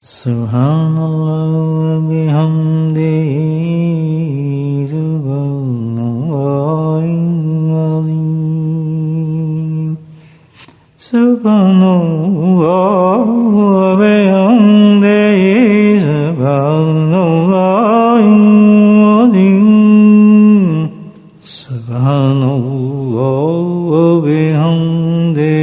سبحان اللہ و بحمدہ سبحان اللہ العظیم سبحان اللہ و بحمدہ سبحان اللہ العظیم سبحان اللہ و بحمدہ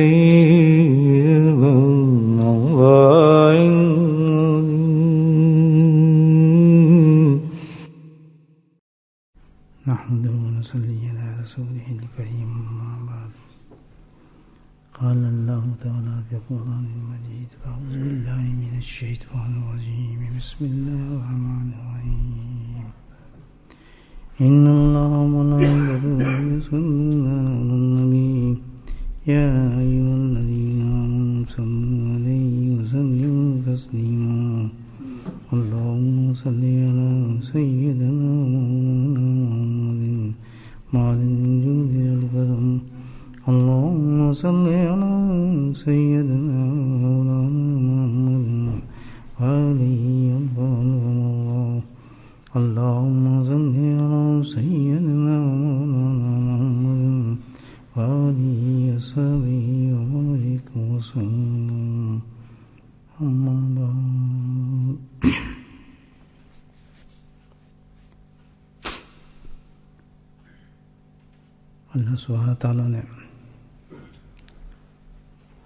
قال الله تعالى في القرآن المجيد أعوذ بالله من الشيطان الرجيم بسم الله الرحمن الرحيم إن الله وملائكته يصلون على النبي يا أيها الذين آمنوا صلوا عليه وسلموا تسليما اللهم صل على سيدنا محمد معدن الجود والكرم اللهم صل على سيدنا مولانا محمد وآله وصحبه اللهم صل على سيدنا مولانا محمد وآله وصحبه وبارك وسلم أما بعد اللہ سبحانہ تعالیٰ نے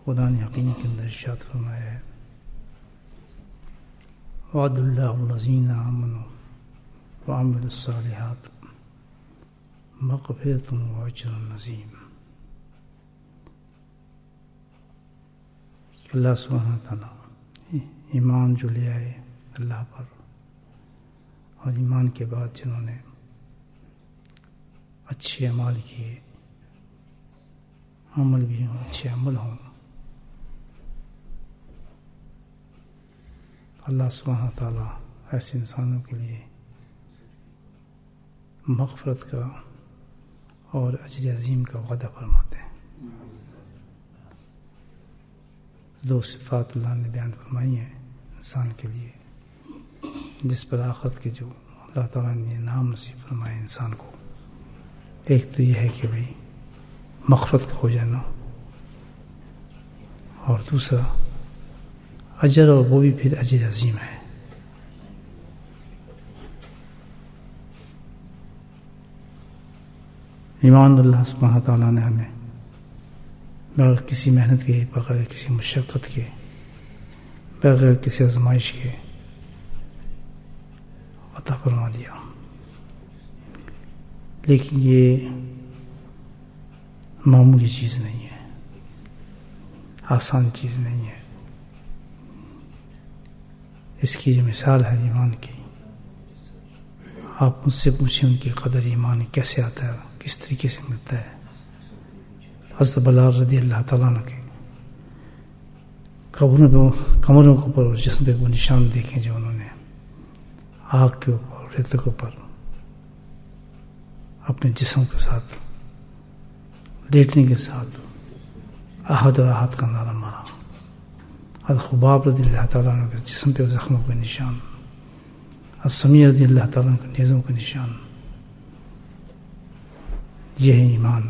قرآن حکیم کے اندر ارشاد فرمایا ہے وعد اللہ الذین آمنوا وعملوا الصالحات مغفرۃ واجر عظیم. اللہ سبحانہ تعالیٰ ایمان جو لے آئے اللہ پر اور ایمان کے بعد جنہوں نے اچھے اعمال کیے عمل بھی ہوں اچھے عمل ہوں اللہ سبحانہ تعالیٰ ایسے انسانوں کے لیے مغفرت کا اور اجر عظیم کا وعدہ فرماتے ہیں. دو صفات اللہ نے بیان فرمائی ہیں انسان کے لیے جس پر آخرت کے جو اللہ تعالیٰ نے نام نصیب فرمائے انسان کو. ایک تو یہ ہے کہ بھئی مغفرت کا ہو جانا اور دوسرا اجر اور وہ بھی پھر اجر عظیم ہے. ایمان اللہ سبحانہ تعالیٰ نے ہمیں بغیر کسی محنت کے بغیر کسی مشقت کے بغیر کسی آزمائش کے عطا فرما دیا. لیکن یہ معمولی چیز نہیں ہے آسان چیز نہیں ہے. اس کی جو مثال ہے ایمان کی آپ مجھ سے پوچھیں ان کی قدر ایمان کیسے آتا ہے کس طریقے سے ملتا ہے. حضرت بلال رضی اللہ تعالیٰ عنہ کے کمروں کے اوپر اور جسم پہ وہ نشان دیکھیں جو انہوں نے آگ کے اوپر ریت کے اوپر اپنے جسم کے ساتھ لیٹنے کے ساتھ احد اور احد کا نعرہ مارا. حضرت خباب رضی اللہ تعالیٰ عنہ کے جسم پہ زخموں کے نشان حضرت سمیع رضی اللہ تعالیٰ عنہ کے نیزوں کے نشان. یہ ہے ایمان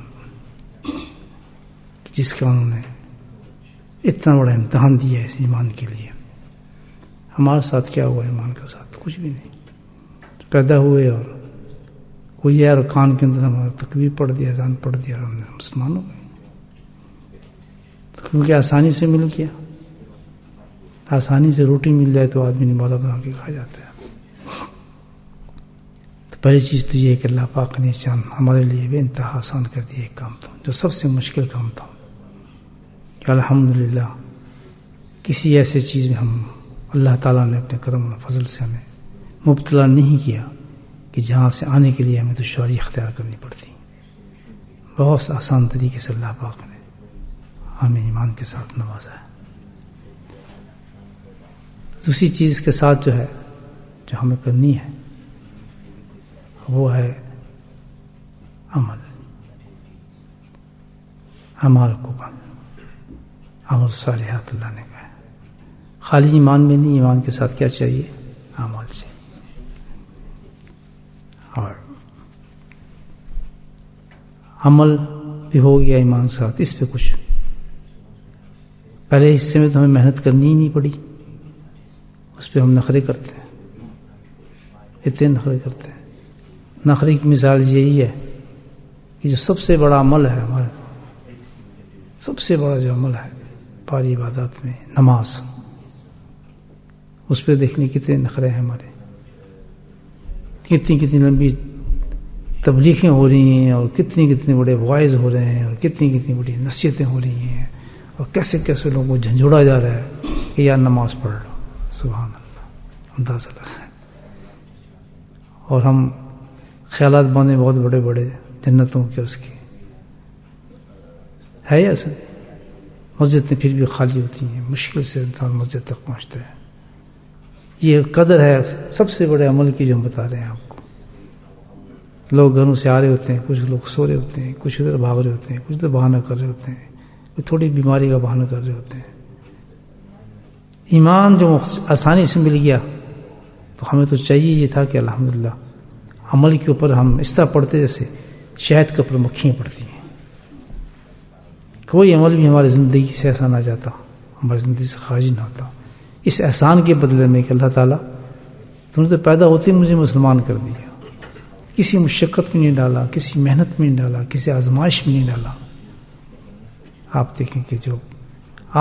جس کا انہوں نے اتنا بڑا امتحان دیا ہے اس ایمان کے لیے. ہمارے ساتھ کیا ہوا ایمان کا ساتھ کچھ بھی نہیں. پیدا ہوئے اور کوئی یار کان کے اندر ہمارا تکبیر پڑھ دیا اذان پڑھ دیا اور ہم نے مسلمان ہو گئے کیونکہ آسانی سے مل گیا. آسانی سے روٹی مل جائے تو آدمی نوالا بنا کے کھا جاتا ہے. تو پہلی چیز تو یہ ہے کہ اللہ پاک نے شان ہمارے لیے بے انتہا آسان کر دیا ایک کام تھا جو سب سے مشکل کام تھا کہ الحمدللہ کسی ایسے چیز میں ہم اللہ تعالیٰ نے اپنے کرم و فضل سے ہمیں مبتلا نہیں کیا کہ جہاں سے آنے کے لیے ہمیں دشواری اختیار کرنی پڑتی. بہت آسان طریقے سے اللہ پاک نے ہمیں ایمان کے ساتھ نوازا ہے. دوسری چیز کے ساتھ جو ہے جو ہمیں کرنی ہے وہ ہے عمل. اعمال کو عمل صالحات اللہ نے کہا خالی ایمان میں نہیں، ایمان کے ساتھ کیا چاہیے؟ عمل چاہیے. اور عمل بھی ہو گیا ایمان کے ساتھ، اس پہ کچھ پہلے حصے میں تو ہمیں محنت کرنی ہی نہیں پڑی، اس پہ ہم نخرے کرتے ہیں، اتنے نخرے کرتے ہیں. نخرے کی مثال یہی ہے کہ جو سب سے بڑا عمل ہے ہمارا، سب سے بڑا جو عمل ہے پاری عبادات میں نماز، اس پہ دیکھنے کتنے نخرے ہیں ہمارے، کتنی لمبی تبلیغیں ہو رہی ہیں، اور کتنے بڑے وائز ہو رہے ہیں، اور کتنی بڑی نصیحتیں ہو رہی ہیں، اور کیسے لوگوں کو جھنجھوڑا جا رہا ہے کہ یار نماز پڑھ لو. سبحان اللہ، اندازہ لگا ہے. اور ہم خیالات باندھے بہت بڑے بڑے جنتوں کے، اس کی ہے یا ایسا؟ مسجدیں پھر بھی خالی ہوتی ہیں، مشکل سے انسان مسجد تک پہنچتا ہے. یہ قدر ہے سب سے بڑے عمل کی جو ہم بتا رہے ہیں آپ کو. لوگ گھروں سے آ رہے ہوتے ہیں، کچھ لوگ سو رہے ہوتے ہیں، کچھ ادھر بھاگ رہے ہوتے ہیں، کچھ ادھر بہانہ کر رہے ہوتے ہیں، کچھ تھوڑی بیماری کا بہانہ کر رہے ہوتے ہیں. ایمان جو آسانی سے مل گیا تو ہمیں تو چاہیے یہ تھا کہ الحمدللہ عمل کے اوپر ہم اس طرح پڑھتے جیسے شہد کے اوپر مکھیاں پڑتی ہیں. کوئی عمل بھی ہماری زندگی سے ایسا نہ جاتا، ہماری زندگی سے خارج نہ ہوتا، اس احسان کے بدلے میں کہ اللہ تعالیٰ تم نے تو پیدا ہوتے ہی مجھے مسلمان کر دیا، کسی مشقت میں نہیں ڈالا، کسی محنت میں نہیں ڈالا، کسی آزمائش میں نہیں ڈالا. آپ دیکھیں کہ جو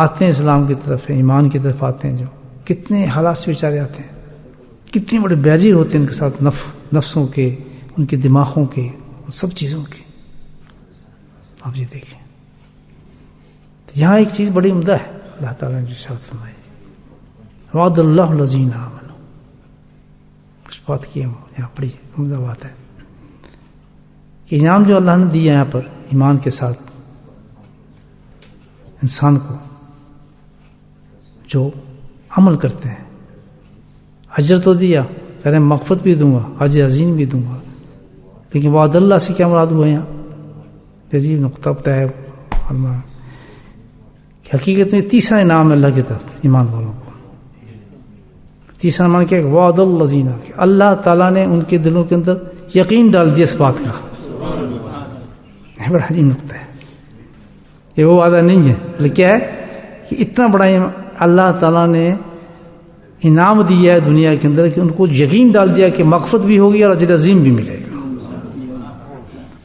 آتے ہیں اسلام کی طرف، ایمان کی طرف آتے ہیں، جو کتنے حالات سے بیچارے آتے ہیں، کتنے بڑے بیریر ہوتے ہیں ان کے ساتھ، نفسوں کے، ان کے دماغوں کے، ان سب چیزوں کے. آپ یہ دیکھیں یہاں ایک چیز بڑی عمدہ ہے اللہ تعالیٰ نے جو ارشاد فرمائی، وعد اللہ الذین آمنوا. کچھ بات کی ہم یہاں بڑی عمدہ بات ہے کہ انعام جو اللہ نے دیا یہاں پر ایمان کے ساتھ انسان کو جو عمل کرتے ہیں. اجر تو دیا، کہہ رہے ہیں مغفرت بھی دوں گا، اجر عظیم بھی دوں گا، لیکن وعد اللہ سے کیا مراد ہوا یہاں؟ عجیب نقطہ بتایا ہے کہ حقیقت میں تیسرا انعام ہے اللہ کی طرف ایمان والوں کو. تیسرا مان کیا؟ وعد الذین، کہ اللہ تعالیٰ نے ان کے دلوں کے اندر یقین ڈال دیا اس بات کا. بڑا عجیب نقطہ ہے، یہ وہ وعدہ نہیں ہے، لیکن کیا ہے کہ اتنا بڑا اللہ تعالیٰ نے انعام دیا ہے دنیا کے اندر کہ ان کو یقین ڈال دیا کہ مغفرت بھی ہوگی اور اجر عظیم بھی ملے گا.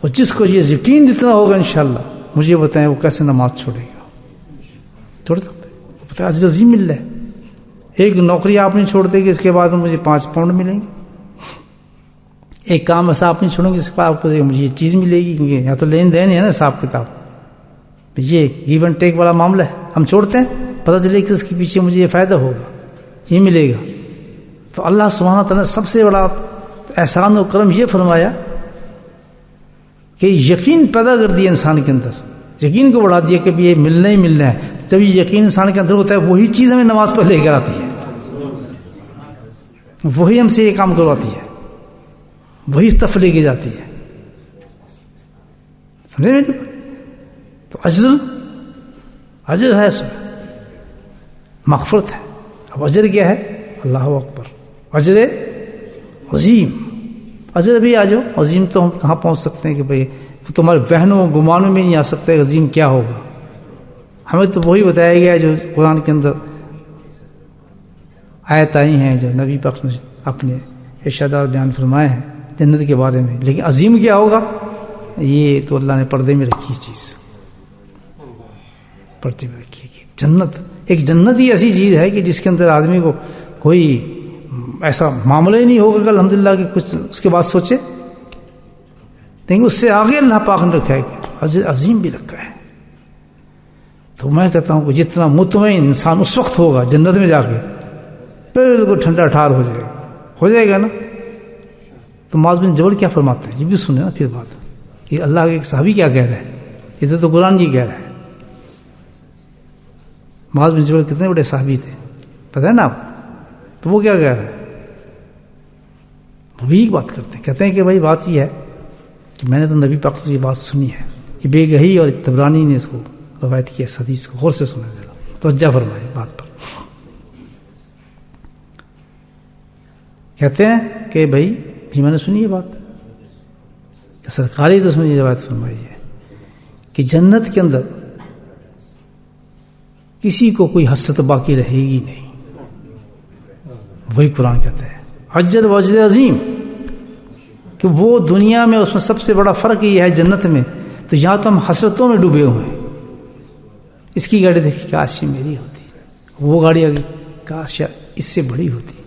اور جس کو یہ یقین جتنا ہوگا انشاءاللہ، مجھے بتائیں وہ کیسے نماز چھوڑے گا؟ چھوڑ سکتے؟ پتہ ہے اجر عظیم مل رہا ہے. ایک نوکری آپ نہیں چھوڑتے کہ اس کے بعد مجھے 5 پاؤنڈ ملیں گے. ایک کام ایسا آپ نہیں چھوڑیں گے جس کے بعد آپ کو مجھے یہ چیز ملے گی، کیونکہ یہاں تو لین دین ہے نا، حساب کتاب. یہ گیو اینڈ ٹیک والا معاملہ ہے، ہم چھوڑتے ہیں، پتہ چلے کہ اس کے پیچھے مجھے یہ فائدہ ہوگا، یہ ملے گا. تو اللہ سبحانہ تعالیٰ نے سب سے بڑا احسان و کرم یہ فرمایا کہ یقین پیدا کر دیا انسان کے اندر، یقین کو بڑھا دیا کہ یہ ملنا ہی ملنا ہے. جب یہ یقین انسان کے اندر ہوتا ہے، وہی چیز ہمیں نماز پر لے کر آتی ہے، وہی ہم سے یہ کام کرواتی ہے، وہی طرف لے کے جاتی ہے. سمجھے میری بات؟ تو اجر ہے، اس میں مغفرت ہے. اب اجر کیا ہے؟ اللہ اکبر، اجر عظیم. اجر بھی آ جاؤ، عظیم تو ہم کہاں پہنچ سکتے ہیں کہ بھئی تمہارے وہنوں گمانوں میں نہیں آ سکتے عظیم کیا ہوگا. ہمیں تو وہی بتایا گیا ہے جو قرآن کے اندر آیت آئی ہیں، جو نبی پاک نے اپنے ارشادات بیان فرمائے ہیں جنت کے بارے میں. لیکن عظیم کیا ہوگا یہ تو اللہ نے پردے میں رکھی چیز، پردے میں رکھی ہے. جنت، ایک جنت ہی ایسی چیز ہے کہ جس کے اندر آدمی کو کوئی ایسا معاملہ ہی نہیں ہوگا کہ الحمدللہ کہ کچھ اس کے بعد سوچے. لیکن اس سے آگے اللہ پاک نے رکھا ہے کہ عظیم بھی رکھا ہے. تو میں کہتا ہوں کہ جتنا مطمئن انسان اس وقت ہوگا جنت میں جا کے، بالکل ٹھنڈا ٹھار ہو جائے گا نا. تو معاذ بن جبل کیا فرماتے ہیں، یہ بھی سنیں نا پھر بات. یہ اللہ کے ایک صحابی کیا کہہ رہا ہے، ادھر تو قرآن یہ کہہ رہا ہے. معاذ بن جبل کتنے بڑے صحابی تھے پتہ ہے نا آپ. تو وہ کیا کہہ رہا ہے، وہ بھی ایک بات کرتے ہیں، کہتے ہیں کہ بھائی بات یہ ہے کہ میں نے تو نبی پاک سے یہ بات سنی ہے، یہ بے گہی اور طبرانی نے اس کو روایت کیا اس حدیث کو، غور سے سنیں ذرا، توجہ فرمائیں بات پر. کہتے ہیں کہ بھائی جی میں نے سنی یہ بات کہ سرکاری تو سنی روایت فرمائی ہے کہ جنت کے اندر کسی کو کوئی حسرت باقی رہے گی نہیں. وہی قرآن کہتا ہے اجر و اجر عظیم کہ وہ دنیا میں اس میں سب سے بڑا فرق یہ ہے جنت میں تو یہاں تو ہم حسرتوں میں ڈوبے ہوئے ہیں. اس کی گاڑی دیکھی کاش یہ میری ہوتی, وہ گاڑی آ گئی کاش اس سے بڑی ہوتی.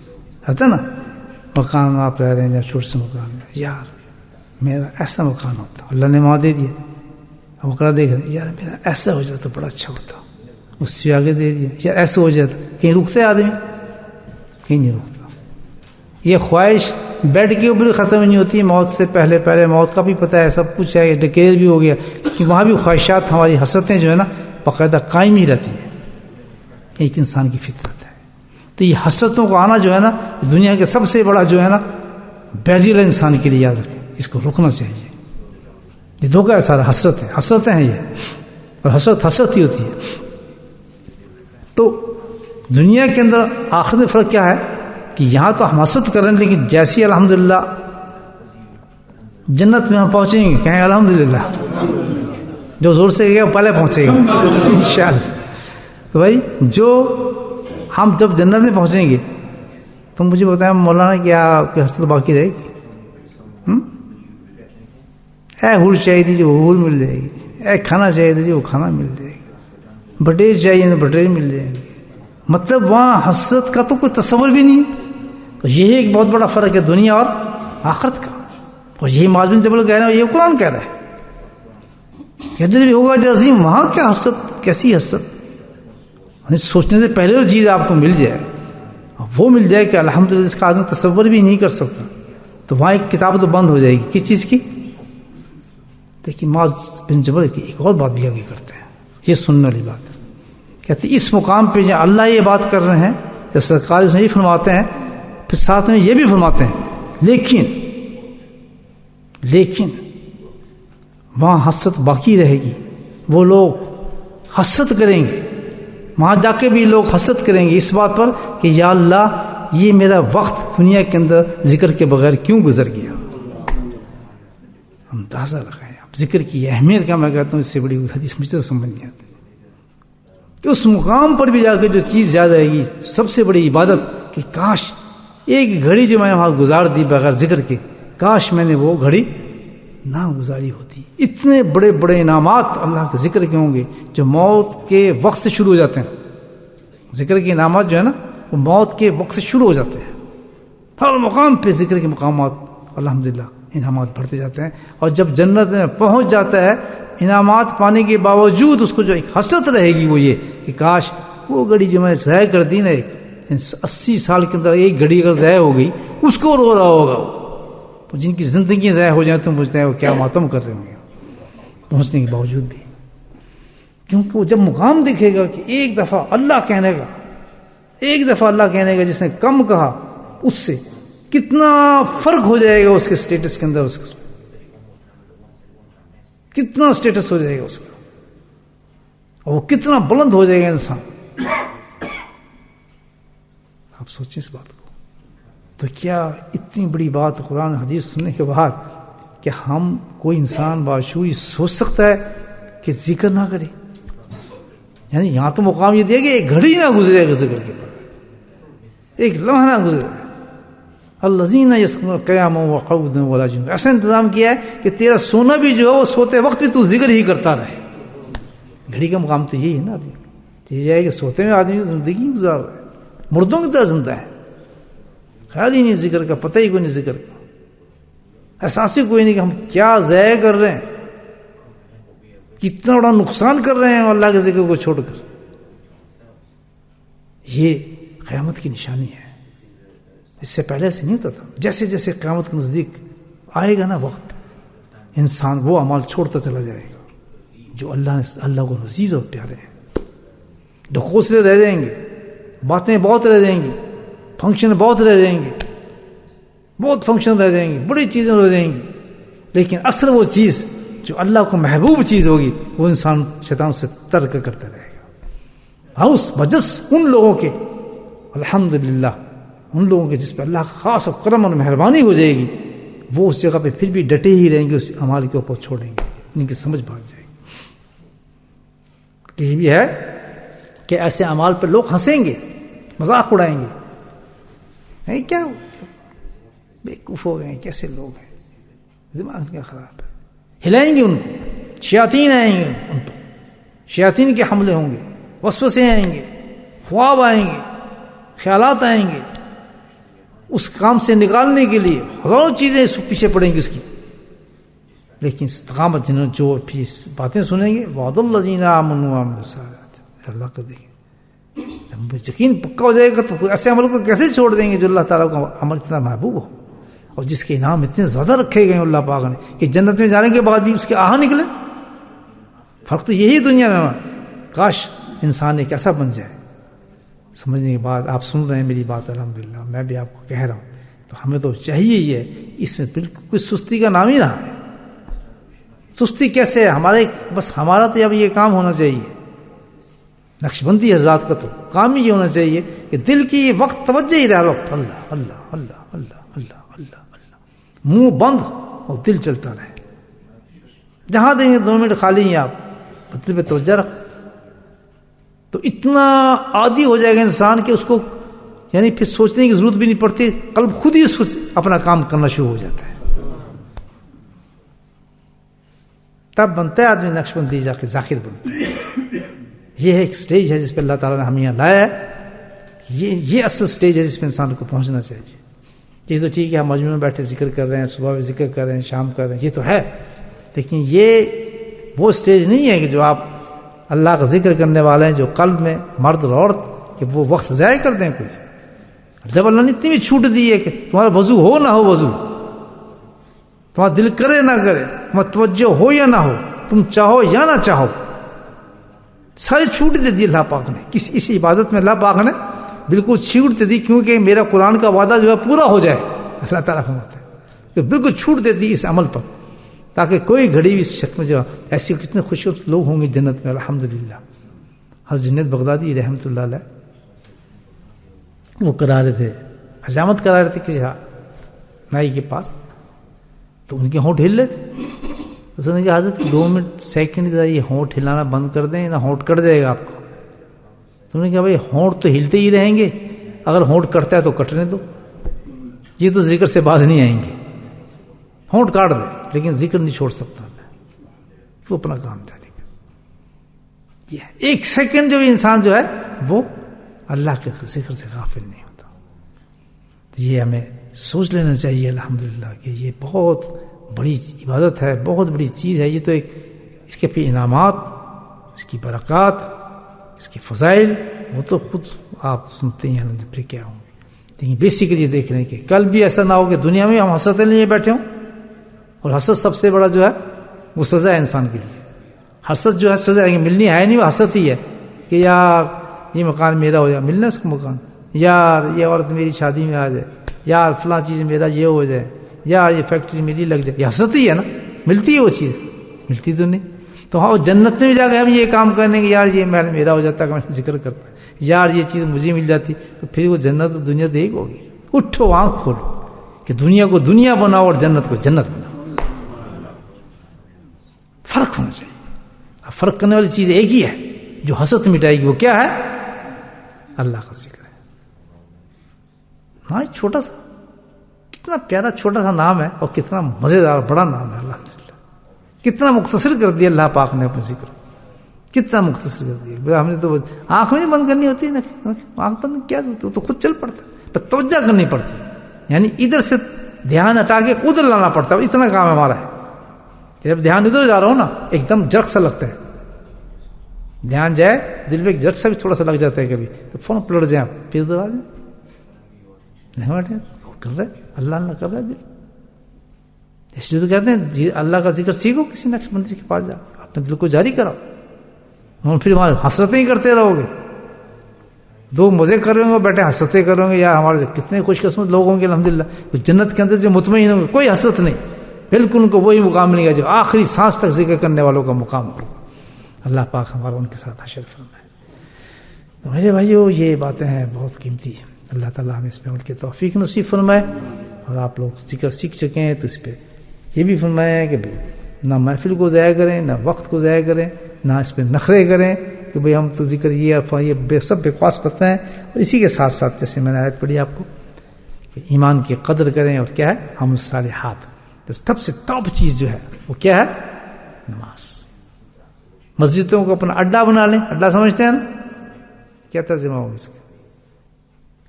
آتا نا مکان آپ رہ رہے ہیں چھوٹے سے مکان میں, یار میرا ایسا مکان ہوتا, اللہ نے وہاں دے دیا. اب بکرا دیکھ رہے ہیں یار میرا ایسا ہو جاتا تو بڑا اچھا ہوتا, اس سے آگے دے دیا یار ایسا ہو جاتا. کہیں رکتے آدمی, کہیں نہیں رکتا. یہ خواہش بیڈ کے اوپر ختم نہیں ہوتی, موت سے پہلے پہلے موت کا بھی پتہ ہے, سب کچھ ہے, ڈکیئر بھی ہو گیا کہ وہاں بھی خواہشات ہماری حسرتیں جو ہے نا باقاعدہ قائم ہی رہتی ہیں. ایک انسان کی فطرت ہے. تو یہ حسرتوں کو آنا جو ہے نا دنیا کے سب سے بڑا جو ہے نا بیریئر انسان کے لیے یاد رکھیں, اس کو روکنا چاہیے. یہ دھوکہ ہے سارا, حسرت ہے, حسرتیں ہیں یہ, اور حسرت ہی ہوتی ہے. تو دنیا کے اندر آخرت میں فرق کیا ہے کہ یہاں تو ہم حسرت کر رہے ہیں, لیکن جیسی الحمدللہ جنت میں ہم پہنچیں گے کہیں الحمدللہ, جو زور سے گیا پہلے پہنچے گا انشاءاللہ. تو بھائی جو ہم جب جنت میں پہنچیں گے تو مجھے بتائیں مولانا کیا کوئی حسرت باقی رہے گی؟ اے حور چاہیے تھی وہ حور مل جائے گی, اے کھانا چاہیے تھی وہ کھانا مل جائے گا, بٹیر چاہیے تو بٹیر مل جائے گی. مطلب وہاں حسرت کا تو کوئی تصور بھی نہیں. تو یہی ایک بہت بڑا فرق ہے دنیا اور آخرت کا, اور یہی معاذ بن جبل کہہ رہے ہیں, یہ قرآن کہہ رہا ہے کہ ادھر بھی ہوگا جو عظیم, وہاں کیا حسرت, کیسی حسرت. سوچنے سے پہلے جو چیز آپ کو مل جائے وہ مل جائے کہ الحمدللہ اس کا آدمی تصور بھی نہیں کر سکتا, تو وہاں ایک کتاب تو بند ہو جائے گی. کس چیز کی؟ دیکھیے معاذ بن جبل کی ایک اور بات بھی آگے کرتے ہیں, یہ سننے والی بات ہے. کہتے ہیں اس مقام پہ جہاں اللہ یہ بات کر رہے ہیں, جب سرکار اس میں یہ فرماتے ہیں, پھر ساتھ میں یہ بھی فرماتے ہیں لیکن وہاں حسرت باقی رہے گی. وہ لوگ حسرت کریں گے, وہاں جا کے بھی لوگ حسرت کریں گے اس بات پر کہ یا اللہ یہ میرا وقت دنیا کے اندر ذکر کے بغیر کیوں گزر گیا. ہم اندازہ لگائیں آپ ذکر کی اہمیت کا. میں کہتا ہوں اس سے بڑی حدیث مجھے تو سمجھ نہیں آتی کہ اس مقام پر بھی جا کے جو چیز یاد آئے گی سب سے بڑی عبادت کہ کاش ایک گھڑی جو میں نے وہاں گزار دی بغیر ذکر کے, کاش میں نے وہ گھڑی نہ گزاری ہوتی. اتنے بڑے بڑے انعامات اللہ کے ذکر کے ہوں گے جو موت کے وقت سے شروع ہو جاتے ہیں. ذکر کے انعامات جو ہے نا وہ موت کے وقت سے شروع ہو جاتے ہیں. ہر مقام پہ ذکر کے مقامات الحمدللہ انعامات بڑھتے جاتے ہیں. اور جب جنت میں پہنچ جاتا ہے انعامات پانے کے باوجود اس کو جو ایک حسرت رہے گی وہ یہ کہ کاش وہ گھڑی جو میں نے ضائع کر دی نا, 80 سال کے اندر ایک گھڑی اگر ضائع ہو گئی اس کو رو رہا ہوگا. جن کی زندگیاں ضائع ہو جائیں تو مجھتے ہیں وہ کیا ماتم کر رہے ہوں گے پہنچنے کے باوجود بھی. کیونکہ وہ جب مقام دیکھے گا کہ ایک دفعہ اللہ کہنے کا جس نے کم کہا اس سے کتنا فرق ہو جائے گا اس کے سٹیٹس کے اندر, اس کا کتنا سٹیٹس ہو جائے گا اس کا, اور وہ کتنا بلند ہو جائے گا انسان. آپ سوچیں اس بات کو. تو کیا اتنی بڑی بات قرآن حدیث سننے کے بعد کہ ہم کوئی انسان باشعوری سوچ سکتا ہے کہ ذکر نہ کرے؟ یعنی یہاں تو مقام یہ دیا کہ ایک گھڑی نہ گزرے گا ذکر کے بعد, ایک لمحہ نہ گزرے. الذین یسکنون قیاما وقعودا وعلی جنوبہم, ایسا انتظام کیا ہے کہ تیرا سونا بھی جو ہے وہ سوتے وقت بھی تو ذکر ہی کرتا رہے. گھڑی کا مقام تو یہی ہے نا. یہ جائے کہ سوتے میں آدمی زندگی گزار رہا ہے, مردوں کی طرح زندہ ہے, خیال ہی نہیں ذکر کا, پتہ ہی کوئی نہیں ذکر کا, احساس ہی کوئی نہیں کہ ہم کیا ضائع کر رہے ہیں, کتنا بڑا نقصان کر رہے ہیں اللہ کے ذکر کو چھوڑ کر. یہ قیامت کی نشانی ہے. اس سے پہلے سے نہیں ہوتا تھا. جیسے جیسے قیامت کے نزدیک آئے گا نا وقت, انسان وہ اعمال چھوڑتا چلا جائے گا جو اللہ کو عزیز اور پیارے ہیں. ڈھکوسلے رہ جائیں گے, باتیں بہت رہ جائیں گی, فنکشن بہت رہ جائیں گے, بہت فنکشن رہ جائیں گے, بڑی چیزیں رہ جائیں گی, لیکن اصل وہ چیز جو اللہ کو محبوب چیز ہوگی وہ انسان شیطان سے ترک کرتا رہے گا. ہاؤس بجس ان لوگوں کے الحمدللہ ان لوگوں کے جس پہ اللہ کا خاص اور کرم اور مہربانی ہو جائے گی، وہ اس جگہ پہ پھر بھی ڈٹے ہی رہیں گے، اس اعمال کے اوپر چھوڑیں گے، ان کی سمجھ بھاگ جائے گی۔ یہ بھی ہے کہ ایسے اعمال پہ لوگ ہنسیں گے، مذاق اڑائیں گے، کیا بیوقوف ہو گئے، کیسے لوگ ہیں، دماغ کیا خراب ہے، ہلائیں گے ان کو، شیاطین آئیں گے ان پر، شیاطین کے حملے ہوں گے، وسوسے آئیں گے، خواب آئیں گے، خیالات آئیں گے، اس کام سے نکالنے کے لیے ہزاروں چیزیں اس پیچھے پڑیں گی اس کی، لیکن استقامت جنہوں جو بھی باتیں سنیں گے، وعد الذین آمنوا وعملوا الصالحات، اللہ کو دیکھیں، جب یقین پکا ہو جائے گا تو ایسے عمل کو کیسے چھوڑ دیں گے جو اللہ تعالیٰ کا عمل اتنا محبوب ہو اور جس کے انعام اتنے زیادہ رکھے گئے ہیں اللہ پاک نے کہ جنت میں جانے کے بعد بھی اس کے آہ نکلے۔ فرق تو یہی دنیا میں، کاش انسان ایک ایسا بن جائے۔ سمجھنے کے بعد آپ سن رہے ہیں میری بات، الحمدللہ میں بھی آپ کو کہہ رہا ہوں، تو ہمیں تو چاہیے ہی ہے، اس میں بالکل کوئی سستی کا نام ہی نہ ہے۔ سستی کیسے ہے؟ ہمارا تو اب یہ کام ہونا چاہیے، نقشبندی حضرات کا تو کام ہی یہ ہونا چاہیے کہ دل کی یہ وقت توجہ ہی رہا، وقت اللہ اللہ اللہ اللہ اللہ اللہ اللہ، منہ بند اور دل چلتا رہے، جہاں دیں گے 2 منٹ خالی ہیں آپ، دل پہ توجہ رکھ، تو اتنا عادی ہو جائے گا انسان کہ اس کو یعنی پھر سوچنے کی ضرورت بھی نہیں پڑتی، قلب خود ہی اس کو اپنا کام کرنا شروع ہو جاتا ہے، تب بنتا ہے آدمی نقشبندی، جا کے ذاکر بنتا ہے۔ یہ ایک سٹیج ہے جس پہ اللہ تعالیٰ نے ہمیں یہاں لایا ہے، یہ اصل سٹیج ہے جس پہ انسان کو پہنچنا چاہیے۔ یہ تو ٹھیک ہے ہم مجمع میں بیٹھے ذکر کر رہے ہیں، صبح بھی ذکر کر رہے ہیں، شام کر رہے ہیں، یہ تو ہے، لیکن یہ وہ سٹیج نہیں ہے کہ جو آپ اللہ کا ذکر کرنے والے ہیں جو قلب میں مرد اور عورت کہ وہ وقت ضائع کر دیں کوئی۔ جب اللہ نے اتنی بھی چھوٹ دی ہے کہ تمہارا وضو ہو نہ ہو، وضو تمہارا دل کرے نہ کرے، متوجہ ہو یا نہ ہو، تم چاہو یا نہ چاہو، ساری چھوٹ دے دی اللہ پاک نے، اس عبادت میں اللہ پاک نے بالکل چھوٹ دے دی، کیونکہ میرا قرآن کا وعدہ جو ہے پورا ہو جائے، اللہ تعالیٰ فرماتا ہے کہ بالکل چھوٹ دے دی اس عمل پر، تاکہ کوئی گھڑی بھی اس شک میں جو ایسی کتنے خوشیت لوگ ہوں گے جنت میں الحمدللہ۔ حضرت جنید بغدادی رحمۃ اللہ علیہ وہ کرا رہے تھے، حجامت کرا رہے تھے کسی نائی کے پاس، تو ان کے ہونٹ ہل رہے تھے، اس نے کہا حضرت 2 منٹ سیکنڈ یہ ہونٹ ہلانا بند کر دیں، نہ ہونٹ کٹ جائے گا آپ کو۔ تو انہوں نے کہا بھائی ہونٹ تو ہلتے ہی رہیں گے، اگر ہونٹ کٹتا ہے تو کٹنے دو، یہ تو ذکر سے باز نہیں آئیں گے، ہونٹ کاٹ دے لیکن ذکر نہیں چھوڑ سکتا میں، وہ اپنا کام جاری کر۔ یہ 1 سیکنڈ جو انسان جو ہے وہ اللہ کے ذکر سے غافل نہیں ہوتا۔ یہ ہمیں سوچ لینا چاہیے الحمدللہ کہ یہ بہت بڑی عبادت ہے، بہت بڑی چیز ہے، یہ تو ایک اس کے پھر انعامات، اس کی برکات، اس کی فضائل وہ تو خود آپ سنتے ہیں پھر کیا ہوں گے، لیکن بیسیکلی یہ دیکھ رہے ہیں کہ کل بھی ایسا نہ ہو کہ دنیا میں ہم حسرت لیے بیٹھے ہوں، اور حسرت سب سے بڑا جو ہے وہ سزا ہے انسان کے لیے۔ حسرت جو ہے سزا ملنی ہے نہیں، وہ حسرت ہی ہے کہ یار یہ مکان میرا ہو جائے، ملنا اس کو مکان، یار یہ عورت میری شادی میں آ جائے، یار فلاں چیز میرا یہ ہو جائے، یار یہ فیکٹری میری لگ جائے، یہ حسرت ہی ہے نا، ملتی ہے وہ چیز، ملتی تو نہیں۔ تو ہاں جنت میں بھی جا کے ہم یہ کام کرنے کہ یار یہ محل میرا ہو جاتا، میں ذکر کرتا یار یہ چیز مجھے مل جاتی، تو پھر وہ جنت اور دنیا دیکھ ہوگی۔ اٹھو آنکھ کھولو کہ دنیا کو دنیا بناؤ اور جنت کو جنت بناؤ، فرق ہونا چاہیے۔ فرق کرنے والی چیز ایک ہی ہے جو حسرت مٹائے گی، وہ کیا ہے؟ اللہ کا ذکر ہے۔ ہاں چھوٹا سا، کتنا پیارا چھوٹا سا نام ہے اور کتنا مزیدار بڑا نام ہے الحمدللہ، کتنا مختصر کر دیا اللہ پاک نے اپنے ذکر، کتنا مختصر کر دیا۔ ہم نے تو آنکھ میں نہیں بند کرنی ہوتی نا، آنکھ بند کیا تو خود چل پڑتا ہے، پر توجہ کرنی پڑتی، یعنی ادھر سے دھیان ہٹا کے ادھر لانا پڑتا ہے، اتنا کام ہمارا ہے۔ جب دھیان ادھر جا رہا ہو نا ایک دم جھٹ سا لگتا ہے، دھیان جائے دل میں ایک جھٹ سا بھی تھوڑا سا لگ جاتا ہے کبھی، تو فون پلٹ جائیں پھر ادھر آ جائیں، نہیں بیٹھے کر رہے اللہ اللہ کر رہے دل، اس لیے تو کہتے ہیں اللہ کا ذکر سیکھو، کسی نقش بندی کے پاس جا اپنے دل کو جاری کراؤ، اور پھر وہاں حسرتیں ہی کرتے رہو گے، 2 مزے کر رہے ہوں گے بیٹھے، حسرتیں کرو گے، یار ہمارے کتنے خوش قسمت لوگ ہوں گے الحمدللہ، جنت کے اندر جو مطمئن ہوں گے، کوئی حسرت نہیں، بالکل ان کو وہی مقام ملے گا جو آخری سانس تک ذکر کرنے والوں کا مقام ہوگا۔ اللہ پاک ہمارا ان کے ساتھ حشر فرمائے۔ تو میرے بھائیو یہ باتیں ہیں بہت قیمتی، اللہ تعالیٰ ہمیں اس پہ عمل کی توفیق نصیب فرمائے. اور آپ لوگ ذکر سیکھ چکے ہیں تو اس پہ یہ بھی فرمایا ہے کہ نہ محفل کو ضائع کریں، نہ وقت کو ضائع کریں، نہ اس پہ نخرے کریں کہ بھئی ہم تو ذکر یہ سب بکواس پتہ ہیں. اور اسی کے ساتھ ساتھ جیسے میں نے آیت پڑھی آپ کو کہ ایمان کی قدر کریں. اور کیا ہے؟ ہم الصالحات. سب سے ٹاپ چیز جو ہے وہ کیا ہے؟ نماز. مسجدوں کو اپنا اڈا بنا لیں. اڈا سمجھتے ہیں نا؟ کیا ترجمہ ہوگا اس کا؟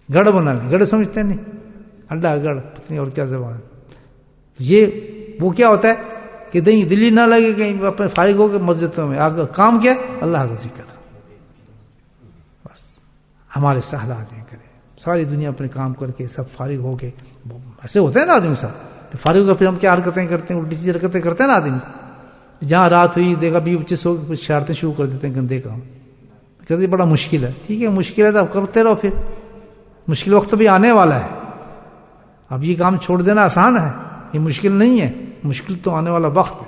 گڑھ بنا لیں. گڑھ سمجھتے ہیں نہیں؟ اڈا گڑھ پتہ نہیں اور کیا زبان ہے. یہ وہ کیا ہوتا ہے کہ دلی نہ لگے کہیں اپنے فارغ ہو کے مسجدوں میں آگے کام کیا؟ اللہ کا ذکر. بس ہمارے سہل آدمی کرے. ساری دنیا اپنے کام کر کے سب فارغ ہو کے ایسے ہوتا ہے نا آدمی صاحب. فارغ ہو کے پھر ہم کیا حرکتیں کرتے ہیں؟ الٹی سیدھی حرکتیں کرتے ہیں نا آدمی. جہاں رات ہوئی دیکھا 20-25 ہو کچھ شرارتیں شروع کر دیتے ہیں گندے کام. کہتے بڑا مشکل ہے. ٹھیک ہے مشکل ہے تو اب کرتے رہو. پھر مشکل وقت تو بھی آنے والا ہے. اب یہ کام چھوڑ دینا آسان ہے، یہ مشکل نہیں ہے. مشکل تو آنے والا وقت ہے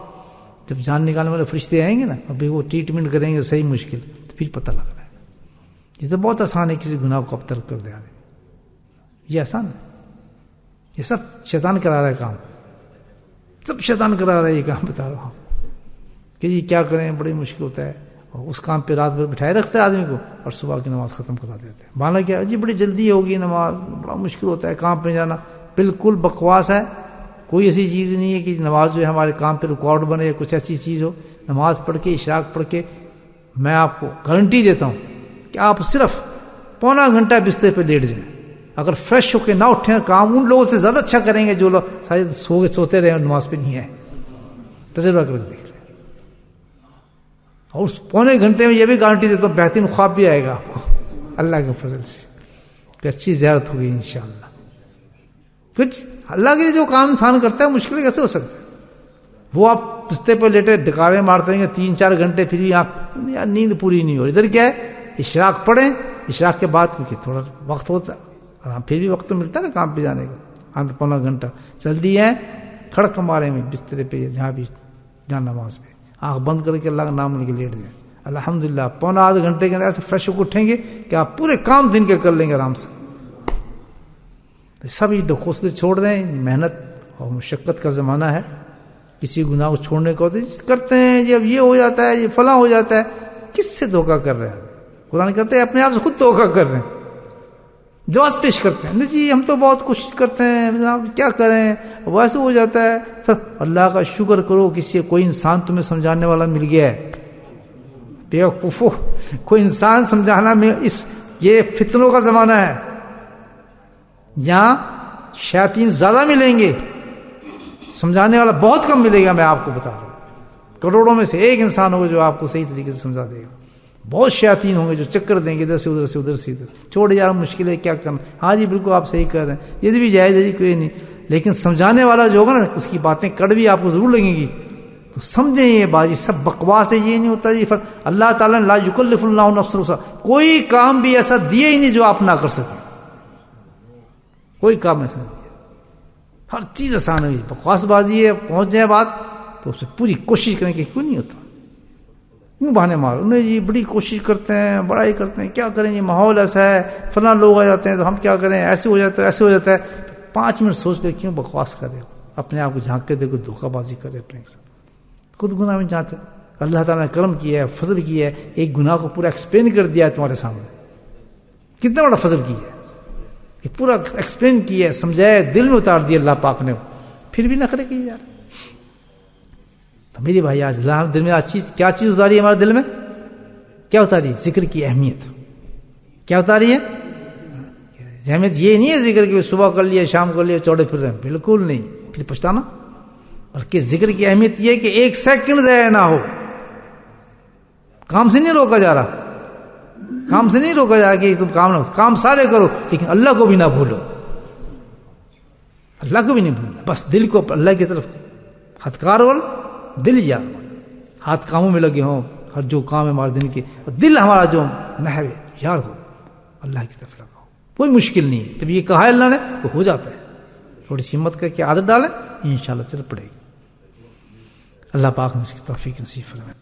جب جان نکالنے والے فرشتے آئیں گے نا. ابھی وہ ٹریٹمنٹ کریں گے صحیح مشکل تو پھر پتہ لگ رہا ہے. یہ تو بہت آسان ہے کسی گناہ کو اب ترک کر دیا. یہ آسان ہے. یہ سب شیطان کرا رہا ہے کام. سب شیطان کرا رہا ہے یہ کام. بتا رہا ہوں کہ جی کیا کریں بڑی مشکل ہوتا ہے. اور اس کام پہ رات بھر بٹھائے رکھتے ہیں آدمی کو اور صبح کی نماز ختم کرا دیتے ہیں. مانا کیا جی بڑی جلدی ہوگی نماز، بڑا مشکل ہوتا ہے کام پہ جانا. بالکل بکواس ہے. کوئی ایسی چیز نہیں ہے کہ نماز جو ہے ہمارے کام پہ رکاوٹ بنے یا کچھ ایسی چیز ہو. نماز پڑھ کے اشراق پڑھ کے میں آپ کو گارنٹی دیتا ہوں کہ آپ صرف پونا گھنٹہ بستر پہ لیٹ جائیں. اگر فریش ہو کے نہ اٹھیں کام ان لوگوں سے زیادہ اچھا کریں گے جو لوگ سارے سوتے رہے اور نماز پہ نہیں ہے. تجربہ کر کے دیکھ لیں. اور اس پونے گھنٹے میں یہ بھی گارنٹی دیتا ہوں بہترین خواب بھی آئے گا آپ کو اللہ کے فضل سے. کہ اچھی زیارت ہوگی انشاءاللہ. کچھ اللہ کے لیے جو کام انسان کرتا ہے مشکل کیسے ہو سکتا ہے؟ وہ آپ بستر پہ لیٹے ڈکارے مارتے ہیں 3-4 گھنٹے پھر بھی آپ نیند پوری نہیں ہو رہی. ادھر کیا ہے اشراق پڑھیں. اشراق کے بعد کیونکہ تھوڑا وقت ہوتا ہے پھر بھی وقت تو ملتا ہے نا کام پہ جانے کا. پونا گھنٹہ جلدی ہے کھڑک مارے میں بستر پہ جہاں بھی جان نماز پہ آنکھ بند کر کے اللہ کا نام لے کے لیٹ جائیں. الحمدللہ پونا آدھے گھنٹے کے اندر ایسے فریش ہو کے اٹھیں گے کہ آپ پورے کام دن کے کر لیں گے آرام سے. سب یہ حوصلے چھوڑ دیں. محنت اور مشقت کا زمانہ ہے. کسی گناہ کو چھوڑنے کو کرتے ہیں جب یہ ہو جاتا ہے یہ فلاں ہو جاتا ہے. کس سے دھوکہ کر رہے ہیں؟ قرآن کہتے ہیں اپنے آپ سے خود دھوکہ کر رہے ہیں. جواز پیش کرتے ہیں جی ہم تو بہت کوشش کرتے ہیں کیا کریں ویسے ہو جاتا ہے. پھر اللہ کا شکر کرو کسی کوئی انسان تمہیں سمجھانے والا مل گیا ہے. بیوقوفو کوئی انسان سمجھانا یہ فتنوں کا زمانہ ہے. یہاں شیاطین زیادہ ملیں گے سمجھانے والا بہت کم ملے گا. میں آپ کو بتا رہا ہوں کروڑوں میں سے ایک انسان ہوگا جو آپ کو صحیح طریقے سے سمجھا دے گا. بہت شیاطین ہوں گے جو چکر دیں گے ادھر سے ادھر سے ادھر سے ادھر. چھوڑ یار مشکل ہے کیا کرنا. ہاں جی بالکل آپ صحیح کر رہے ہیں یہ بھی جائز ہے جی کوئی نہیں. لیکن سمجھانے والا جو ہوگا نا اس کی باتیں کڑوی آپ کو ضرور لگیں گی تو سمجھیں یہ بازی سب بکواس ہے. یہ نہیں ہوتا جی اللہ تعالیٰ نے لا یکلف اللہ نفسا الا وسعہا کوئی کام بھی ایسا دیے ہی نہیں جو آپ نہ کر سکیں. کوئی کام ایسا نہیں ہے. ہر چیز آسان ہوئی. بکواس بازی ہے پہنچ جائے بات تو اس میں پوری کوشش کریں کہ کیوں نہیں ہوتا. کیوں بہانے مارو انہیں جی بڑی کوشش کرتے ہیں بڑا ہی کرتے ہیں کیا کریں یہ ماحول ایسا ہے فلاں لوگ آ جاتے ہیں تو ہم کیا کریں ایسے ہو جاتا ہے ایسے ہو جاتا ہے. 5 منٹ سوچ لے کیوں بکواس کرے اپنے آپ کو جھانک کے دیکھو دھوکہ بازی کرے اپنے ساتھ خود گناہ میں جاتے. اللہ تعالیٰ نے کرم کیا ہے فضل کیا ہے ایک گناہ کو پورا ایکسپلین کر دیا ہے تمہارے سامنے. کتنا بڑا فضل کیا ہے کہ پورا ایکسپلین کیا ہے سمجھایا دل میں اتار دیا اللہ پاک نے. پھر بھی نخرے کیے یار. تو میری بھائی آج اللہ دل میں آج کیا چیز اتاری ہے ہمارے دل میں؟ کیا اتاری ہے؟ ذکر کی اہمیت. کیا اتاری ہے؟ اہمیت یہ نہیں ہے ذکر کی صبح کر لیا شام کر لیا چوڑے پھر رہے ہیں بالکل نہیں. پھر پچھتانا. بلکہ ذکر کی اہمیت یہ ہے کہ 1 سیکنڈ ضائع نہ ہو. کام سے نہیں روکا جا رہا. کام سے نہیں روکا جا رہا کہ تم کام سارے کرو لیکن اللہ کو بھی نہ بھولو. اللہ کو بھی نہیں بھولنا. بس دل کو اللہ کی طرف ہتھکار وال دل یا ہاتھ کاموں میں لگے ہوں ہر جو کام ہے ہمارے دن کے دل ہمارا جو محو یار ہو اللہ کی طرف لگا ہو. کوئی مشکل نہیں ہے. جب یہ کہا ہے اللہ نے تو ہو جاتا ہے. تھوڑی سی ہمت کر کے عادت ڈالیں انشاءاللہ چل پڑے گی. اللہ پاک نے اس کی توفیق نصیب فرمائے.